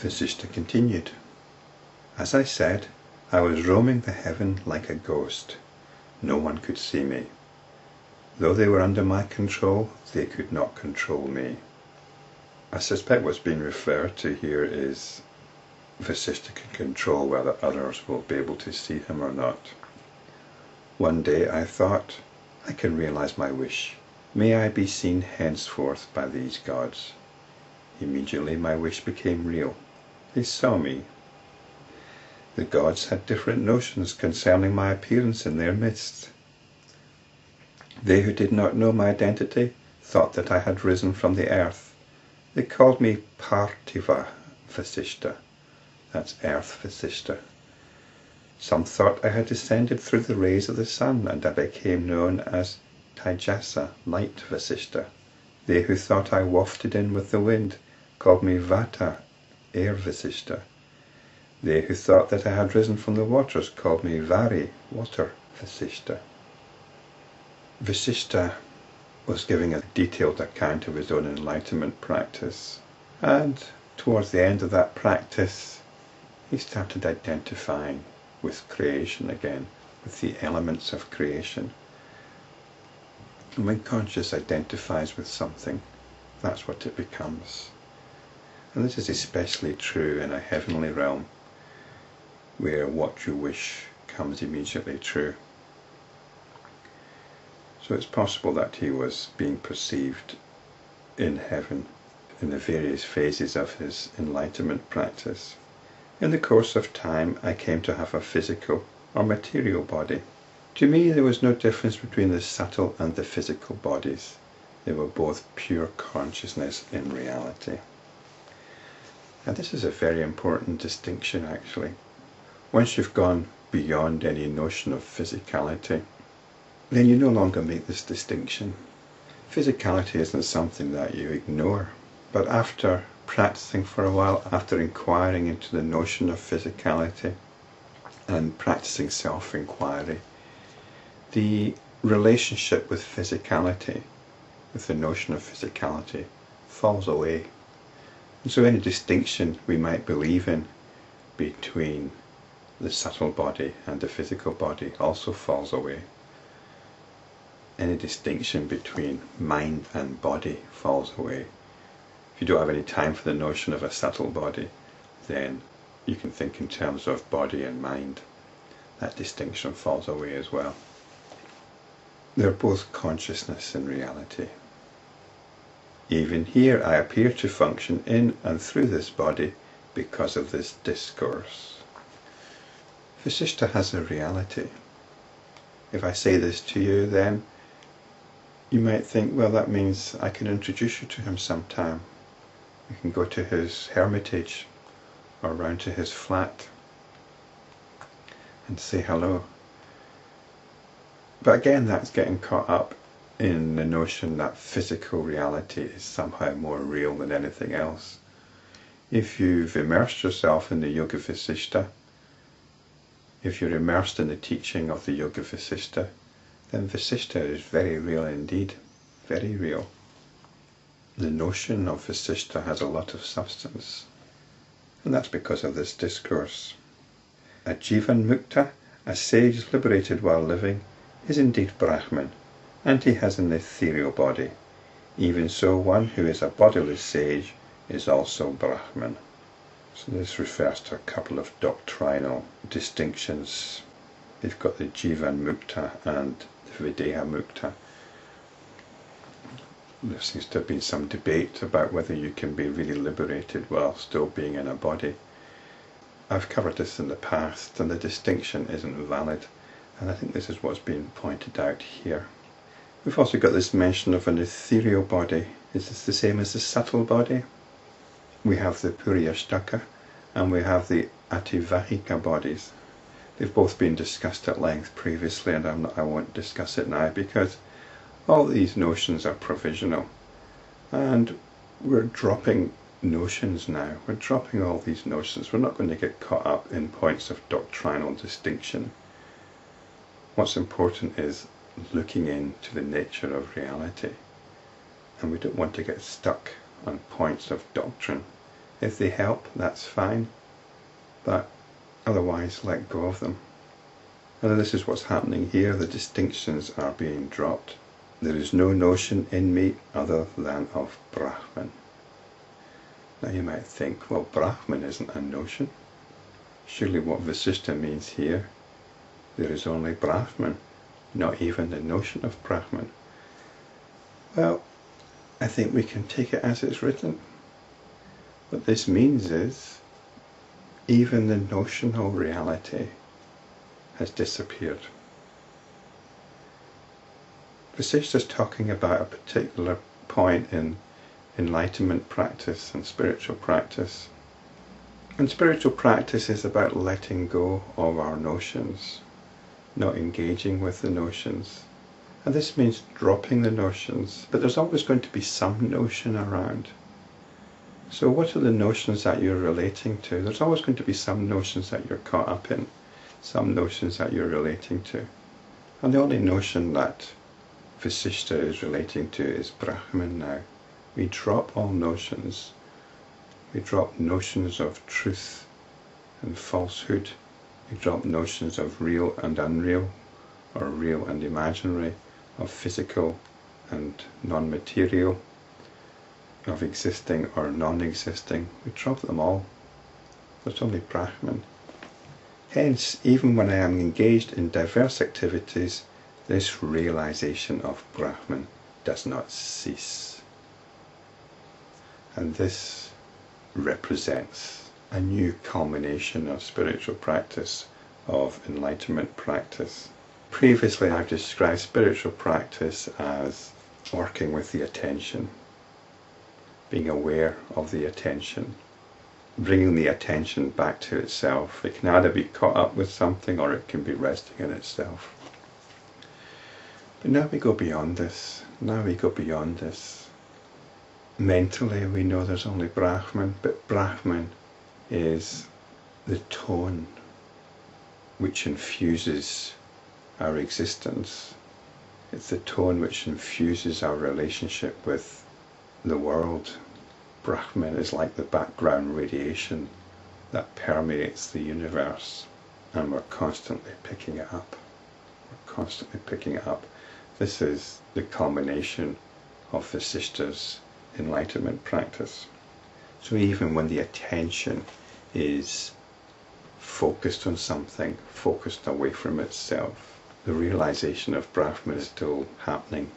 Vasishta continued. As I said, I was roaming the heaven like a ghost. No one could see me. Though they were under my control, they could not control me. I suspect what's being referred to here is Vasishta can control whether others will be able to see him or not. One day I thought, I can realize my wish. May I be seen henceforth by these gods. Immediately my wish became real. They saw me. The gods had different notions concerning my appearance in their midst. They who did not know my identity thought that I had risen from the earth. They called me Parthiva Vasishta. That's Earth Vasishta. Some thought I had descended through the rays of the sun, and I became known as Taijasa, Light Vasishta. They who thought I wafted in with the wind called me Vata, Air Vasishta. They who thought that I had risen from the waters called me Vari, Water Vasishta. Vasishta was giving a detailed account of his own enlightenment practice, and towards the end of that practice he started identifying with creation again, with the elements of creation. And when conscious identifies with something, that's what it becomes. And this is especially true in a heavenly realm, where what you wish comes immediately true. So it's possible that he was being perceived in heaven in the various phases of his enlightenment practice. In the course of time, I came to have a physical or material body. To me, there was no difference between the subtle and the physical bodies. They were both pure consciousness in reality. And this is a very important distinction, actually. Once you've gone beyond any notion of physicality, then you no longer make this distinction. Physicality isn't something that you ignore, but after practicing for a while, after inquiring into the notion of physicality and practicing self-inquiry, the relationship with physicality, with the notion of physicality, falls away. And so any distinction we might believe in between the subtle body and the physical body also falls away. Any distinction between mind and body falls away. If you don't have any time for the notion of a subtle body, then you can think in terms of body and mind. That distinction falls away as well. They're both consciousness in reality. Even here I appear to function in and through this body because of this discourse. Vasishta has a reality. If I say this to you, then you might think, well, that means I can introduce you to him sometime. We can go to his hermitage or round to his flat and say hello. But again, that's getting caught up in the notion that physical reality is somehow more real than anything else. If you've immersed yourself in the Yoga Vasishta, if you're immersed in the teaching of the Yoga Vasishta, then Vasishta is very real indeed, very real. The notion of Vasishta has a lot of substance, and that's because of this discourse. A Jivanmukta, a sage liberated while living, is indeed Brahman, and he has an ethereal body. Even so, one who is a bodiless sage is also Brahman. So this refers to a couple of doctrinal distinctions. They've got the Jivanmukta and the videhamukta. There seems to have been some debate about whether you can be really liberated while still being in a body. I've covered this in the past, and the distinction isn't valid, and I think this is what's being pointed out here. We've also got this mention of an ethereal body. Is this the same as the subtle body? We have the Puriyashtaka and we have the Ativahika bodies. They've both been discussed at length previously, and I won't discuss it now because all these notions are provisional, and we're dropping notions now. We're dropping all these notions. We're not going to get caught up in points of doctrinal distinction. What's important is looking into the nature of reality, and we don't want to get stuck on points of doctrine If they help, that's fine, but otherwise let go of them. And this is what's happening here. The distinctions are being dropped. There is no notion in me other than of Brahman. Now you might think, well, Brahman isn't a notion. Surely what Vasishta means here, there is only Brahman, not even the notion of Brahman. Well, I think we can take it as it's written. What this means is, even the notional reality has disappeared. Vasishta is talking about a particular point in enlightenment practice and spiritual practice. And spiritual practice is about letting go of our notions, not engaging with the notions. And this means dropping the notions, but there's always going to be some notion around. So what are the notions that you're relating to? There's always going to be some notions that you're caught up in, some notions that you're relating to. And the only notion that Vasishta is relating to is Brahman now. We drop all notions. We drop notions of truth and falsehood. We drop notions of real and unreal, or real and imaginary, of physical and non-material, of existing or non-existing. We drop them all. There's only Brahman. Hence, even when I am engaged in diverse activities, this realization of Brahman does not cease. And this represents a new culmination of spiritual practice, of enlightenment practice. Previously I've described spiritual practice as working with the attention, being aware of the attention, bringing the attention back to itself. It can either be caught up with something or it can be resting in itself. But now we go beyond this. Mentally we know there's only Brahman, but Brahman is the tone which infuses our existence. It's the tone which infuses our relationship with the world. Brahman is like the background radiation that permeates the universe, and we're constantly picking it up. This is the culmination of Vasishta's enlightenment practice. So even when the attention is focused on something, focused away from itself, the realization of Brahman is still happening.